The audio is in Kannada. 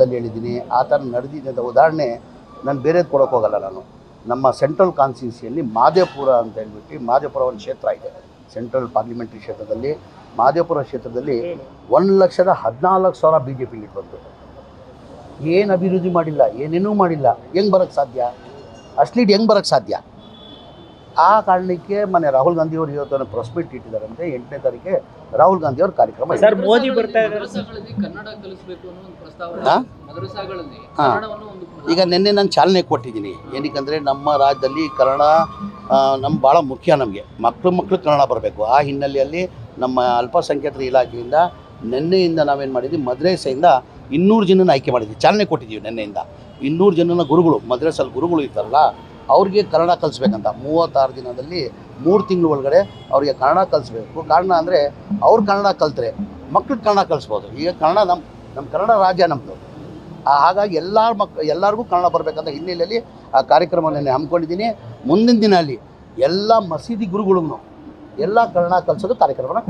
ಹೇಳಿದ್ದೀನಿ ಆ ಥರ ನಡೆದಿದೆ ಅಂತ ಉದಾಹರಣೆ ನಾನು ಬೇರೆದು ಕೊಡೋಕೆ ಹೋಗಲ್ಲ. ನಾನು ನಮ್ಮ ಸೆಂಟ್ರಲ್ ಕಾನ್ಸ್ಟಿಟ್ಯೂನ್ಸಿಯಲ್ಲಿ ಮಾದೇಪುರ ಅಂತ ಹೇಳ್ಬಿಟ್ಟು ಮಾದೇಪುರ ಒಂದು ಕ್ಷೇತ್ರ ಇದೆ. ಸೆಂಟ್ರಲ್ ಪಾರ್ಲಿಮೆಂಟ್ರಿ ಕ್ಷೇತ್ರದಲ್ಲಿ ಮಾದೇಪುರ ಕ್ಷೇತ್ರದಲ್ಲಿ 1,14,000 BJP ಲೀಡ್ ಬಂತು. ಏನು ಅಭಿವೃದ್ಧಿ ಮಾಡಿಲ್ಲ, ಏನೇನೂ ಮಾಡಿಲ್ಲ. ಹೆಂಗೆ ಬರೋಕ್ಕೆ ಸಾಧ್ಯ? ಅಷ್ಟು ಲೀಡ್ ಹೆಂಗೆ ಬರೋಕ್ಕೆ ಸಾಧ್ಯ? ಆ ಕಾರಣಕ್ಕೆ ಮನೆ ರಾಹುಲ್ ಗಾಂಧಿ ಅವರು ಇವತ್ತು ಪ್ರೆಸ್ ಮೀಟ್ ಇಟ್ಟಿದ್ದಾರಂತೆ. 8ನೇ ತಾರೀಕೆ ರಾಹುಲ್ ಗಾಂಧಿ ಅವ್ರ ಕಾರ್ಯಕ್ರಮ. ಸರ್, ಮೋದಿ ಬರ್ತಾ ಇದ್ದಾರೆ. ಕನ್ನಡ ಕಲಿಸಬೇಕು ಅನ್ನೋ ಒಂದು ಪ್ರಸ್ತಾವ ಮದರಸಾಗಳಲ್ಲಿ ಕನ್ನಡವನ್ನು ಒಂದು ಈಗ ನಿನ್ನೆ ನಾನು ಚಾಲನೆ ಕೊಟ್ಟಿದ್ದೀನಿ. ಏನಕ್ಕೆ ನಮ್ಮ ರಾಜ್ಯದಲ್ಲಿ ಕನ್ನಡ ನಮ್ಮ ಭಾಳ ಮುಖ್ಯ. ನಮಗೆ ಮಕ್ಕಳು ಕನ್ನಡ ಬರಬೇಕು. ಆ ಹಿನ್ನೆಲೆಯಲ್ಲಿ ನಮ್ಮ ಅಲ್ಪಸಂಖ್ಯಾತರ ಇಲಾಖೆಯಿಂದ ನಿನ್ನೆಯಿಂದ ನಾವೇನು ಮಾಡಿದ್ವಿ, ಮದ್ರೆಸೆಯಿಂದ 200 ಜನನ ಆಯ್ಕೆ ಮಾಡಿದ್ವಿ. ಚಾಲನೆ ಕೊಟ್ಟಿದ್ದೀವಿ ನಿನ್ನೆಯಿಂದ. 200 ಜನನ ಗುರುಗಳು, ಮದ್ರೆಸಲ್ಲಿ ಗುರುಗಳು ಇರ್ತಾರಲ್ಲ ಅವ್ರಿಗೆ ಕನ್ನಡ ಕಲಿಸ್ಬೇಕಂತ 36 ದಿನದಲ್ಲಿ 3 ತಿಂಗಳ ಒಳಗಡೆ ಅವ್ರಿಗೆ ಕನ್ನಡ ಕಲಿಸ್ಬೇಕು. ಕಾರಣ ಅಂದರೆ ಅವ್ರು ಕನ್ನಡ ಕಲಿತ್ರೆ ಮಕ್ಳಿಗೆ ಕನ್ನಡ ಕಲಿಸ್ಬೋದು. ಈಗ ಕನ್ನಡ ನಮ್ಮ ಕನ್ನಡ ರಾಜ್ಯ ನಮ್ಮದು. ಹಾಗಾಗಿ ಎಲ್ಲರಿಗೂ ಕನ್ನಡ ಬರಬೇಕಂತ ಹಿನ್ನೆಲೆಯಲ್ಲಿ ಆ ಕಾರ್ಯಕ್ರಮವನ್ನು ಹಮ್ಮಿಕೊಂಡಿದ್ದೀನಿ. ಮುಂದಿನ ದಿನ ಅಲ್ಲಿ ಎಲ್ಲ ಮಸೀದಿ ಗುರುಗಳಿಗೂ ಎಲ್ಲ ಕನ್ನಡ ಕಲಿಸೋದು ಕಾರ್ಯಕ್ರಮನ